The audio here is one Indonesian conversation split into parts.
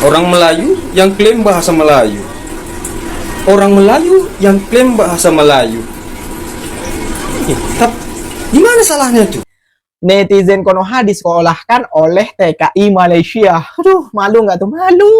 Orang Melayu yang klaim bahasa Melayu. Orang Melayu yang klaim bahasa Melayu. Tapi gimana salahnya tuh? Netizen Konoha disekolahkan oleh TKI Malaysia. Aduh, malu nggak tuh? Malu.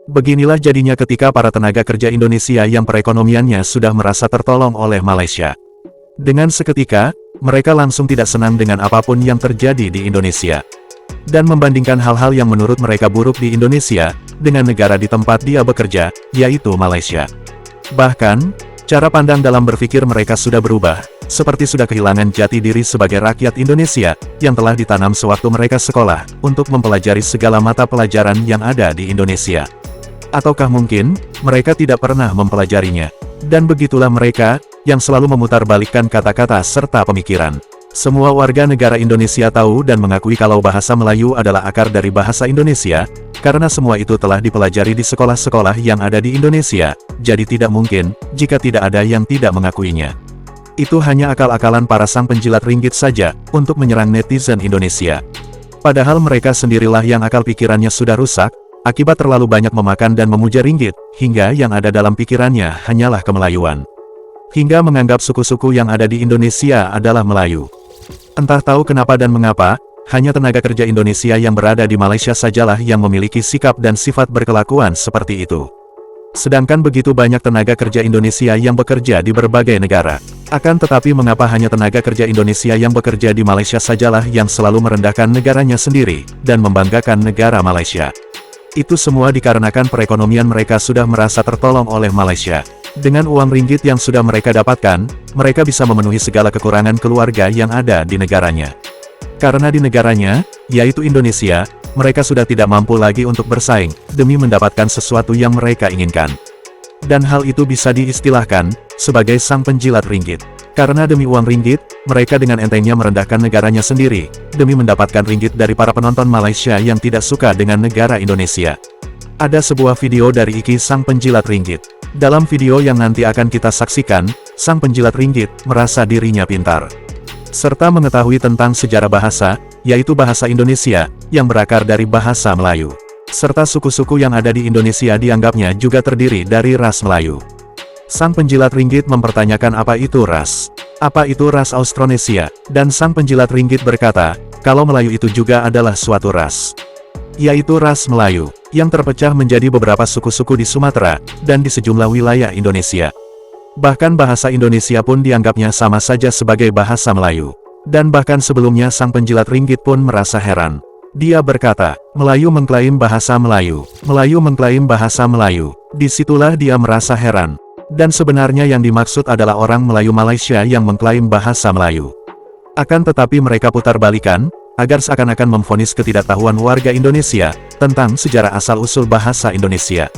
Beginilah jadinya ketika para tenaga kerja Indonesia yang perekonomiannya sudah merasa tertolong oleh Malaysia. Dengan seketika, mereka langsung tidak senang dengan apapun yang terjadi di Indonesia. Dan membandingkan hal-hal yang menurut mereka buruk di Indonesia, dengan negara di tempat dia bekerja, yaitu Malaysia. Bahkan, cara pandang dalam berpikir mereka sudah berubah, seperti sudah kehilangan jati diri sebagai rakyat Indonesia, yang telah ditanam sewaktu mereka sekolah, untuk mempelajari segala mata pelajaran yang ada di Indonesia. Ataukah mungkin, mereka tidak pernah mempelajarinya. Dan begitulah mereka, yang selalu memutarbalikkan kata-kata serta pemikiran. Semua warga negara Indonesia tahu dan mengakui kalau bahasa Melayu adalah akar dari bahasa Indonesia, karena semua itu telah dipelajari di sekolah-sekolah yang ada di Indonesia, jadi tidak mungkin, jika tidak ada yang tidak mengakuinya. Itu hanya akal-akalan para sang penjilat ringgit saja, untuk menyerang netizen Indonesia. Padahal mereka sendirilah yang akal pikirannya sudah rusak, akibat terlalu banyak memakan dan memuja ringgit, hingga yang ada dalam pikirannya hanyalah kemelayuan. Hingga menganggap suku-suku yang ada di Indonesia adalah Melayu. Entah tahu kenapa dan mengapa, hanya tenaga kerja Indonesia yang berada di Malaysia sajalah yang memiliki sikap dan sifat berkelakuan seperti itu. Sedangkan begitu banyak tenaga kerja Indonesia yang bekerja di berbagai negara. Akan tetapi mengapa hanya tenaga kerja Indonesia yang bekerja di Malaysia sajalah yang selalu merendahkan negaranya sendiri, dan membanggakan negara Malaysia? Itu semua dikarenakan perekonomian mereka sudah merasa tertolong oleh Malaysia. Dengan uang ringgit yang sudah mereka dapatkan, mereka bisa memenuhi segala kekurangan keluarga yang ada di negaranya. Karena di negaranya, yaitu Indonesia, mereka sudah tidak mampu lagi untuk bersaing, demi mendapatkan sesuatu yang mereka inginkan. Dan hal itu bisa diistilahkan, sebagai sang penjilat ringgit. Karena demi uang ringgit, mereka dengan entengnya merendahkan negaranya sendiri, demi mendapatkan ringgit dari para penonton Malaysia yang tidak suka dengan negara Indonesia. Ada sebuah video dari Iki sang penjilat ringgit. Dalam video yang nanti akan kita saksikan, sang penjilat ringgit merasa dirinya pintar. Serta mengetahui tentang sejarah bahasa, yaitu bahasa Indonesia, yang berakar dari bahasa Melayu. Serta suku-suku yang ada di Indonesia dianggapnya juga terdiri dari ras Melayu. Sang penjilat ringgit mempertanyakan apa itu ras. Apa itu ras Austronesia, dan sang penjilat ringgit berkata, kalau Melayu itu juga adalah suatu ras. Yaitu ras Melayu, yang terpecah menjadi beberapa suku-suku di Sumatera, dan di sejumlah wilayah Indonesia. Bahkan bahasa Indonesia pun dianggapnya sama saja sebagai bahasa Melayu. Dan bahkan sebelumnya sang penjilat ringgit pun merasa heran. Dia berkata, Melayu mengklaim bahasa Melayu, Melayu mengklaim bahasa Melayu. Disitulah dia merasa heran. Dan sebenarnya yang dimaksud adalah orang Melayu Malaysia yang mengklaim bahasa Melayu. Akan tetapi mereka putar balikan, agar seakan-akan memvonis ketidaktahuan warga Indonesia, tentang sejarah asal-usul bahasa Indonesia.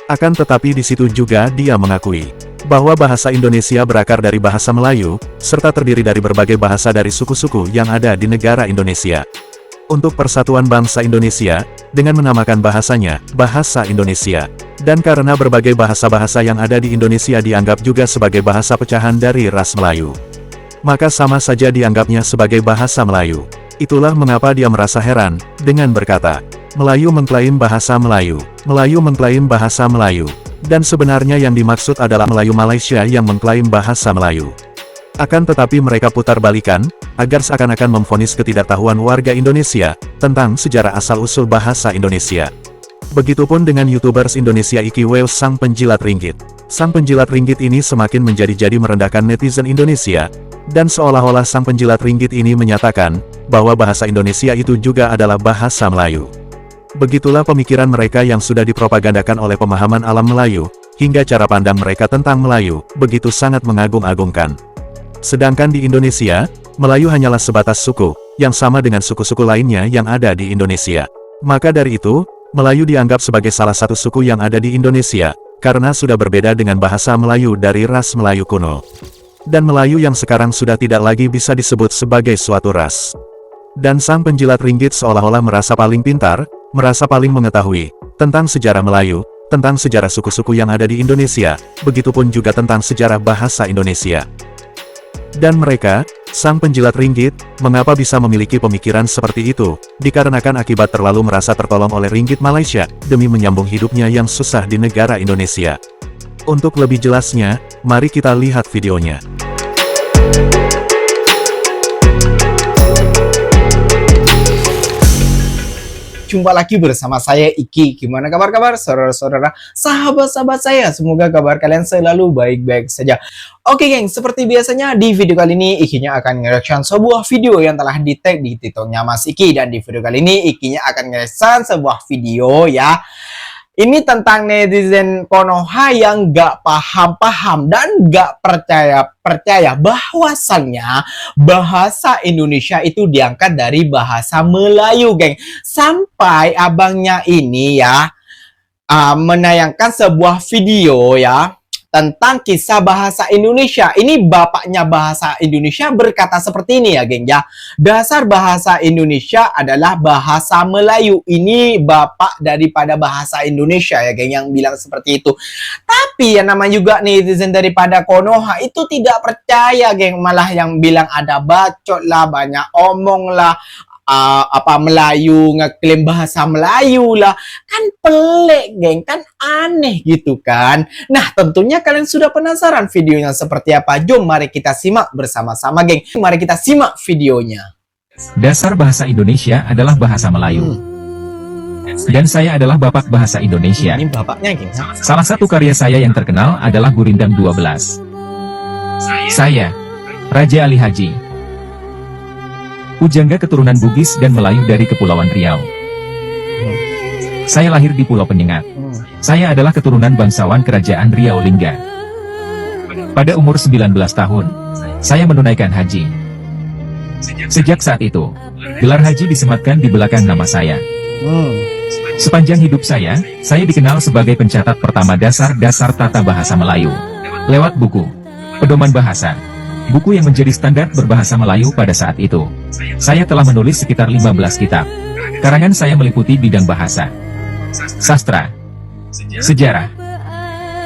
Akan tetapi di situ juga dia mengakui, bahwa bahasa Indonesia berakar dari bahasa Melayu, serta terdiri dari berbagai bahasa dari suku-suku yang ada di negara Indonesia. Untuk persatuan bangsa Indonesia, dengan menamakan bahasanya, Bahasa Indonesia. Dan karena berbagai bahasa-bahasa yang ada di Indonesia dianggap juga sebagai bahasa pecahan dari ras Melayu, maka sama saja dianggapnya sebagai bahasa Melayu. Itulah mengapa dia merasa heran, dengan berkata, Melayu mengklaim bahasa Melayu, Melayu mengklaim bahasa Melayu. Dan sebenarnya yang dimaksud adalah Melayu Malaysia yang mengklaim bahasa Melayu. Akan tetapi mereka putar balikan, agar seakan-akan memvonis ketidaktahuan warga Indonesia, tentang sejarah asal-usul bahasa Indonesia. Begitupun dengan YouTubers Indonesia Iki Wew sang penjilat ringgit. Sang penjilat ringgit ini semakin menjadi-jadi merendahkan netizen Indonesia, dan seolah-olah sang penjilat ringgit ini menyatakan, bahwa bahasa Indonesia itu juga adalah bahasa Melayu. Begitulah pemikiran mereka yang sudah dipropagandakan oleh pemahaman alam Melayu, hingga cara pandang mereka tentang Melayu, begitu sangat mengagung-agungkan. Sedangkan di Indonesia, Melayu hanyalah sebatas suku, yang sama dengan suku-suku lainnya yang ada di Indonesia. Maka dari itu, Melayu dianggap sebagai salah satu suku yang ada di Indonesia, karena sudah berbeda dengan bahasa Melayu dari ras Melayu kuno. Dan Melayu yang sekarang sudah tidak lagi bisa disebut sebagai suatu ras. Dan sang penjilat ringgit seolah-olah merasa paling pintar, merasa paling mengetahui tentang sejarah Melayu, tentang sejarah suku-suku yang ada di Indonesia, begitupun juga tentang sejarah bahasa Indonesia. Dan mereka, sang penjilat ringgit, mengapa bisa memiliki pemikiran seperti itu? Dikarenakan akibat terlalu merasa tertolong oleh ringgit Malaysia, demi menyambung hidupnya yang susah di negara Indonesia. Untuk lebih jelasnya, mari kita lihat videonya. Jumpa lagi bersama saya Iki. Gimana kabar-kabar saudara-saudara, sahabat-sahabat saya? Semoga kabar kalian selalu baik-baik saja. Oke geng, seperti biasanya di video kali ini Ikinya akan nge-reaction sebuah video yang telah di-tag di TikToknya Mas Iki. Dan di video kali ini Ikinya akan nge-reaction sebuah video ya. Ini tentang netizen Konoha yang gak paham-paham dan gak percaya bahwasannya bahasa Indonesia itu diangkat dari bahasa Melayu, geng. Sampai abangnya ini ya menayangkan sebuah video ya tentang kisah bahasa Indonesia. Ini bapaknya bahasa Indonesia berkata seperti ini ya, geng ya. Dasar bahasa Indonesia adalah bahasa Melayu. Ini bapak daripada bahasa Indonesia ya, geng, yang bilang seperti itu. Tapi yang namanya juga netizen daripada Konoha itu tidak percaya, geng. Malah yang bilang ada bacot lah, banyak omong lah, Melayu, ngeklaim bahasa Melayu lah. Kan pelik, geng, kan aneh gitu kan. Nah, tentunya kalian sudah penasaran videonya seperti apa. Jom mari kita simak bersama-sama, geng. Mari kita simak videonya. Dasar bahasa Indonesia adalah bahasa Melayu. Dan saya adalah bapak bahasa Indonesia. Ini bapaknya, geng. Salah satu karya saya yang terkenal adalah Gurindam 12. Saya, Raja Ali Haji, pujangga keturunan Bugis dan Melayu dari Kepulauan Riau. Saya lahir di Pulau Penyengat. Saya adalah keturunan bangsawan Kerajaan Riau Lingga. Pada umur 19 tahun, saya menunaikan haji. Sejak saat itu, gelar haji disematkan di belakang nama saya. Sepanjang hidup saya dikenal sebagai pencatat pertama dasar-dasar tata bahasa Melayu. Lewat buku, pedoman bahasa, buku yang menjadi standar berbahasa Melayu pada saat itu. Saya telah menulis sekitar 15 kitab. Karangan saya meliputi bidang bahasa, sastra, sejarah,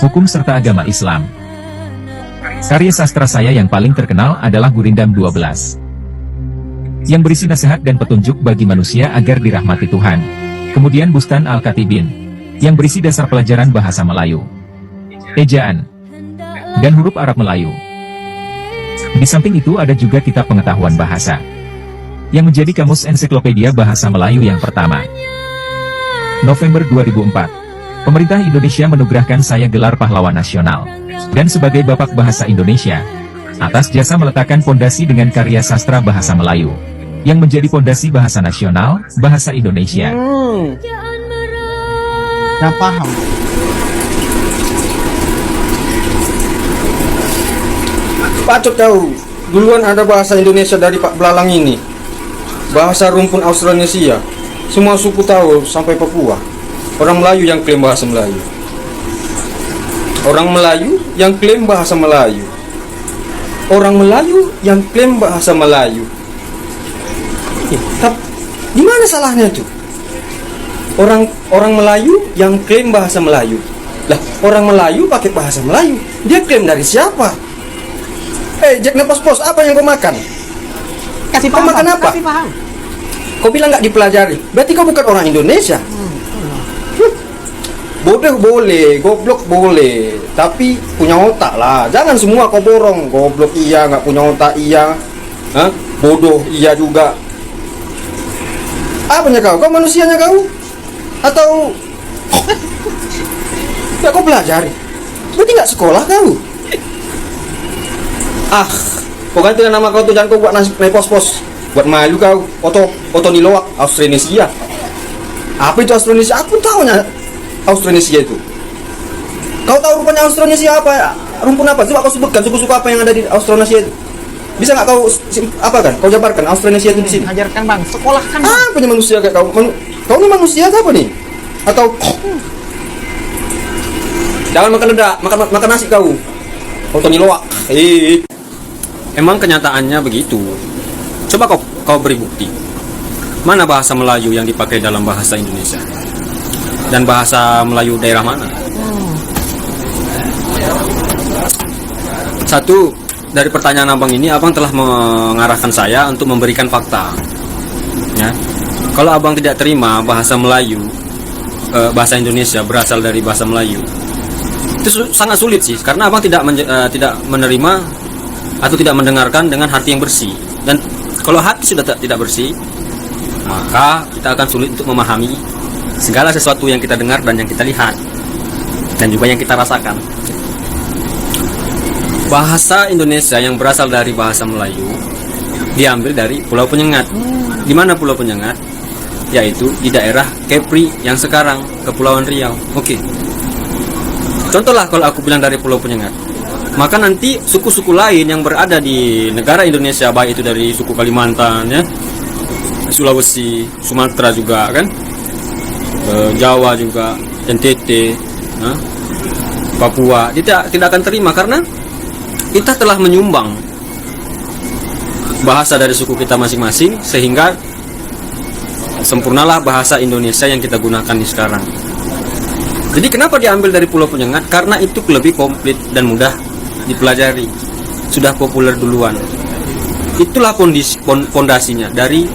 hukum serta agama Islam. Karya sastra saya yang paling terkenal adalah Gurindam 12, yang berisi nasihat dan petunjuk bagi manusia agar dirahmati Tuhan. Kemudian Bustan Al-Katibin, yang berisi dasar pelajaran bahasa Melayu, ejaan, dan huruf Arab Melayu. Di samping itu ada juga kitab pengetahuan bahasa, yang menjadi kamus ensiklopedia bahasa Melayu yang pertama. November 2004, pemerintah Indonesia menugerahkan saya gelar pahlawan nasional. Dan sebagai bapak bahasa Indonesia, atas jasa meletakkan pondasi dengan karya sastra bahasa Melayu, yang menjadi pondasi bahasa nasional, bahasa Indonesia. Nggak paham. Patut tahu, duluan ada bahasa Indonesia dari Pak Belalang ini. Bahasa rumpun Austronesia. Semua suku tahu sampai Papua. Orang Melayu yang klaim bahasa Melayu. Orang Melayu yang klaim bahasa Melayu. Orang Melayu yang klaim bahasa Melayu. Tapi di mana salahnya tuh? Orang Melayu yang klaim bahasa Melayu. Lah, orang Melayu pakai bahasa Melayu. Dia klaim dari siapa? Jack Nepos-pos, apa yang kau makan? Kasih Kau paham, makan Bang. apa? Kasih paham. Kau bilang nggak dipelajari. Berarti kau bukan orang Indonesia. Bodoh boleh, goblok boleh, tapi punya otak lah. Jangan semua kau borong. Goblok iya, nggak punya otak iya. Hah? Bodoh iya juga. Apanya kau? Kau manusianya kau? Atau ya kau pelajari? Berarti nggak sekolah kau? Kau ganti nama kau tuh, jangan kau buat pos-pos. Buat malu kau. Oto Niloak, Austronesia. Apa itu Austronesia? Aku tahunya Austronesia itu. Kau tahu rupanya Austronesia apa? Rumpun apa? Coba kau sebutkan suku-suku apa yang ada di Austronesia itu. Bisa nggak kau apa kan? Kau jabarkan Austronesia itu di sini. Ajarkan, Bang. Sekolahkan, Bang. Apa nih manusia kayak kau? Kau ini manusia apa nih? Atau jangan makan ledak, makan nasi kau. Oto Niloak. Emang kenyataannya begitu. Coba kau beri bukti. Mana bahasa Melayu yang dipakai dalam bahasa Indonesia? Dan bahasa Melayu daerah mana? Satu, dari pertanyaan abang ini, abang telah mengarahkan saya untuk memberikan fakta. Ya, kalau abang tidak terima bahasa Melayu, bahasa Indonesia berasal dari bahasa Melayu, itu sangat sulit sih, karena abang tidak menerima atau tidak mendengarkan dengan hati yang bersih. Dan kalau hati sudah tidak bersih, maka kita akan sulit untuk memahami segala sesuatu yang kita dengar dan yang kita lihat, dan juga yang kita rasakan. Bahasa Indonesia yang berasal dari bahasa Melayu diambil dari Pulau Penyengat. Di mana Pulau Penyengat? Yaitu di daerah Kepri yang sekarang Kepulauan Riau. Oke. Contohlah kalau aku bilang dari Pulau Penyengat, maka nanti suku-suku lain yang berada di negara Indonesia, baik itu dari suku Kalimantan, ya, Sulawesi, Sumatera juga kan, Jawa juga, NTT, Papua, dia tidak akan terima karena kita telah menyumbang bahasa dari suku kita masing-masing, sehingga sempurnalah bahasa Indonesia yang kita gunakan di sekarang. Jadi kenapa diambil dari Pulau Penyengat? Karena itu lebih komplit dan mudah dipelajari, sudah populer duluan. Itulah pondasinya dari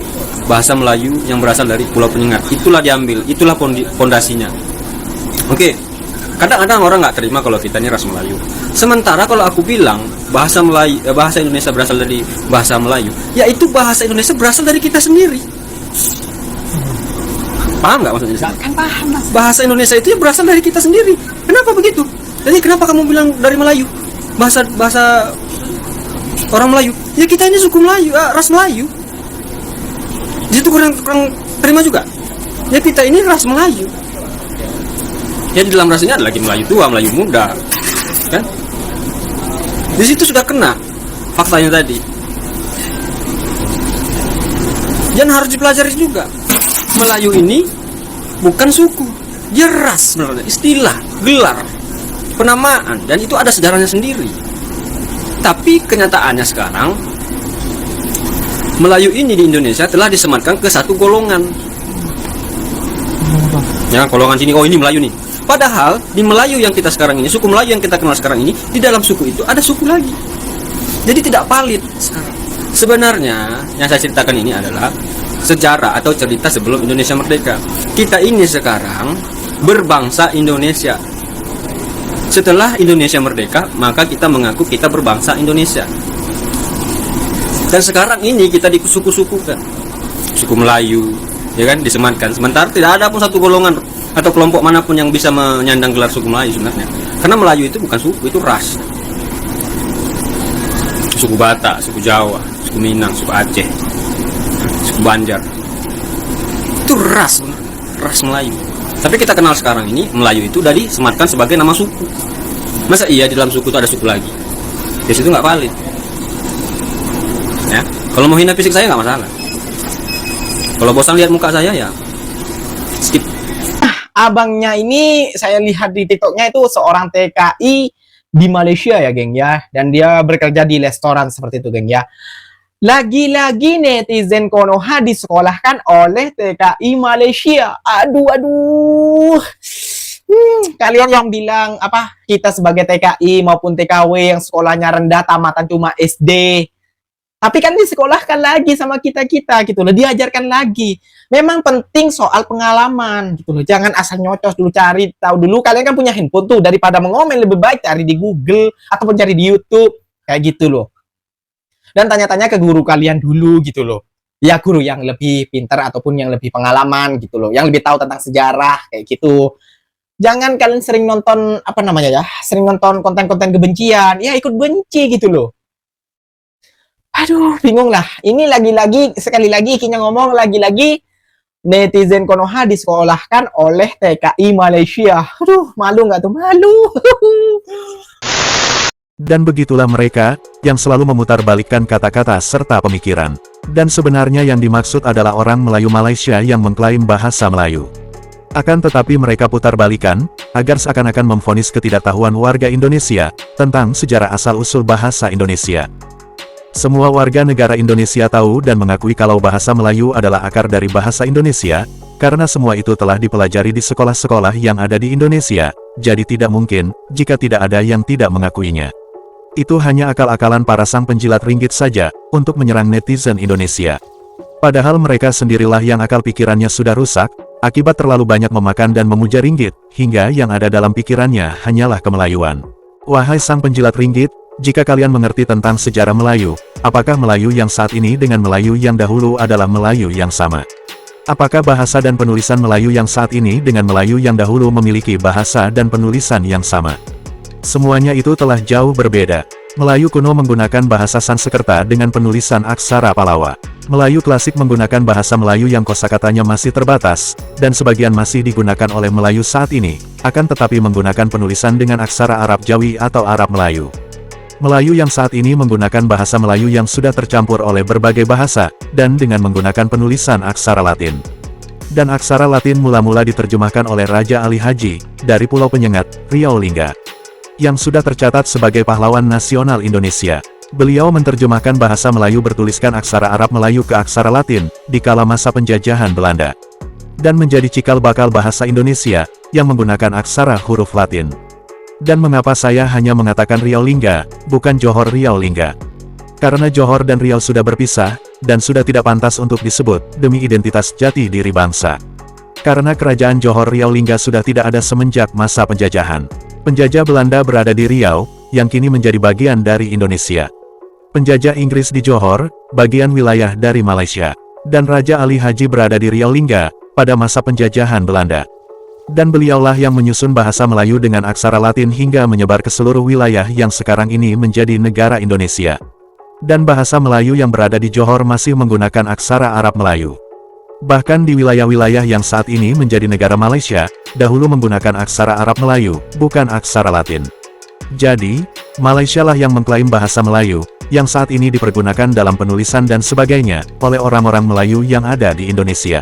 bahasa Melayu yang berasal dari Pulau Penyengat. Itulah diambil, itulah pondasinya. Oke. Kadang-kadang orang nggak terima kalau kita ini ras Melayu. Sementara kalau aku bilang bahasa Indonesia berasal dari bahasa Melayu, yaitu bahasa Indonesia berasal dari kita sendiri. Paham nggak maksudnya? Kan paham, Mas. Bahasa Indonesia itu berasal dari kita sendiri. Kenapa begitu? Jadi kenapa kamu bilang dari Melayu? Bahasa orang Melayu. Ya kita ini suku Melayu, ras Melayu. Di situ kurang terima juga. Ya kita ini ras Melayu. Ya di dalam ras ini ada lagi Melayu tua, Melayu muda, kan? Di situ sudah kena faktanya tadi. Dan harus dipelajari juga. Melayu ini bukan suku, dia ras sebenarnya, istilah, gelar, penamaan, dan itu ada sejarahnya sendiri. Tapi kenyataannya sekarang, Melayu ini di Indonesia telah disematkan ke satu golongan. Ya, golongan sini, oh ini Melayu nih. Padahal di Melayu yang kita sekarang ini, suku Melayu yang kita kenal sekarang ini, di dalam suku itu ada suku lagi. Jadi tidak valid sekarang. Sebenarnya yang saya ceritakan ini adalah sejarah atau cerita sebelum Indonesia merdeka. Kita ini sekarang berbangsa Indonesia. Setelah Indonesia merdeka, maka kita mengaku kita berbangsa Indonesia. Dan sekarang ini kita disuku-sukukan. Suku Melayu, ya kan, disematkan. Sementara tidak ada pun satu golongan atau kelompok manapun yang bisa menyandang gelar suku Melayu sebenarnya. Karena Melayu itu bukan suku, itu ras. Suku Batak, suku Jawa, suku Minang, suku Aceh, suku Banjar, itu ras Melayu. Tapi kita kenal sekarang ini Melayu itu dari disematkan sebagai nama suku. Masa iya di dalam suku itu ada suku lagi? Di situ nggak valid. Ya, kalau mau hina fisik saya nggak masalah. Kalau bosan lihat muka saya ya skip. Abangnya ini saya lihat di TikToknya itu seorang TKI di Malaysia ya, geng ya, dan dia bekerja di restoran seperti itu, geng ya. Lagi-lagi netizen Konoha disekolahkan oleh TKI Malaysia. Aduh. Kalian yang bilang apa kita sebagai TKI maupun TKW yang sekolahnya rendah, tamatan cuma SD, tapi kan disekolahkan lagi sama kita gitu loh, diajarkan lagi. Memang penting soal pengalaman gitu loh. Jangan asal nyocos dulu, cari tahu dulu. Kalian kan punya handphone tuh, daripada mengomen lebih baik cari di Google ataupun cari di YouTube kayak gitu loh. Dan tanya-tanya ke guru kalian dulu gitu loh. Ya guru yang lebih pintar ataupun yang lebih pengalaman gitu loh, yang lebih tahu tentang sejarah kayak gitu. Jangan kalian sering nonton apa namanya ya, sering nonton konten-konten kebencian, ya ikut benci gitu loh. Aduh, bingung lah. Ini lagi-lagi, sekali lagi Ikinya ngomong, lagi-lagi netizen Konoha disekolahkan oleh TKI Malaysia. Aduh, malu nggak tuh? Malu. Dan begitulah mereka, yang selalu memutarbalikkan kata-kata serta pemikiran. Dan sebenarnya yang dimaksud adalah orang Melayu Malaysia yang mengklaim bahasa Melayu. Akan tetapi mereka putarbalikan, agar seakan-akan memvonis ketidaktahuan warga Indonesia, tentang sejarah asal-usul bahasa Indonesia. Semua warga negara Indonesia tahu dan mengakui kalau bahasa Melayu adalah akar dari bahasa Indonesia, karena semua itu telah dipelajari di sekolah-sekolah yang ada di Indonesia, jadi tidak mungkin jika tidak ada yang tidak mengakuinya. Itu hanya akal-akalan para sang penjilat ringgit saja, untuk menyerang netizen Indonesia. Padahal mereka sendirilah yang akal pikirannya sudah rusak, akibat terlalu banyak memakan dan memuja ringgit, hingga yang ada dalam pikirannya hanyalah kemelayuan. Wahai sang penjilat ringgit, jika kalian mengerti tentang sejarah Melayu, apakah Melayu yang saat ini dengan Melayu yang dahulu adalah Melayu yang sama? Apakah bahasa dan penulisan Melayu yang saat ini dengan Melayu yang dahulu memiliki bahasa dan penulisan yang sama? Semuanya itu telah jauh berbeda. Melayu kuno menggunakan bahasa Sanskerta dengan penulisan aksara Palawa. Melayu klasik menggunakan bahasa Melayu yang kosakatanya masih terbatas, dan sebagian masih digunakan oleh Melayu saat ini, akan tetapi menggunakan penulisan dengan aksara Arab Jawi atau Arab Melayu. Melayu yang saat ini menggunakan bahasa Melayu yang sudah tercampur oleh berbagai bahasa, dan dengan menggunakan penulisan aksara Latin. Dan aksara Latin mula-mula diterjemahkan oleh Raja Ali Haji, dari Pulau Penyengat, Riau Lingga, yang sudah tercatat sebagai pahlawan nasional Indonesia. Beliau menerjemahkan bahasa Melayu bertuliskan aksara Arab Melayu ke aksara Latin, di kala masa penjajahan Belanda. Dan menjadi cikal bakal bahasa Indonesia, yang menggunakan aksara huruf Latin. Dan mengapa saya hanya mengatakan Riau Lingga, bukan Johor Riau Lingga? Karena Johor dan Riau sudah berpisah, dan sudah tidak pantas untuk disebut, demi identitas jati diri bangsa. Karena kerajaan Johor Riau Lingga sudah tidak ada semenjak masa penjajahan. Penjajah Belanda berada di Riau, yang kini menjadi bagian dari Indonesia. Penjajah Inggris di Johor, bagian wilayah dari Malaysia. Dan Raja Ali Haji berada di Riau Lingga, pada masa penjajahan Belanda. Dan beliaulah yang menyusun bahasa Melayu dengan aksara Latin hingga menyebar ke seluruh wilayah yang sekarang ini menjadi negara Indonesia. Dan bahasa Melayu yang berada di Johor masih menggunakan aksara Arab Melayu. Bahkan di wilayah-wilayah yang saat ini menjadi negara Malaysia, dahulu menggunakan aksara Arab Melayu, bukan aksara Latin. Jadi, Malaysia lah yang mengklaim bahasa Melayu, yang saat ini dipergunakan dalam penulisan dan sebagainya, oleh orang-orang Melayu yang ada di Indonesia.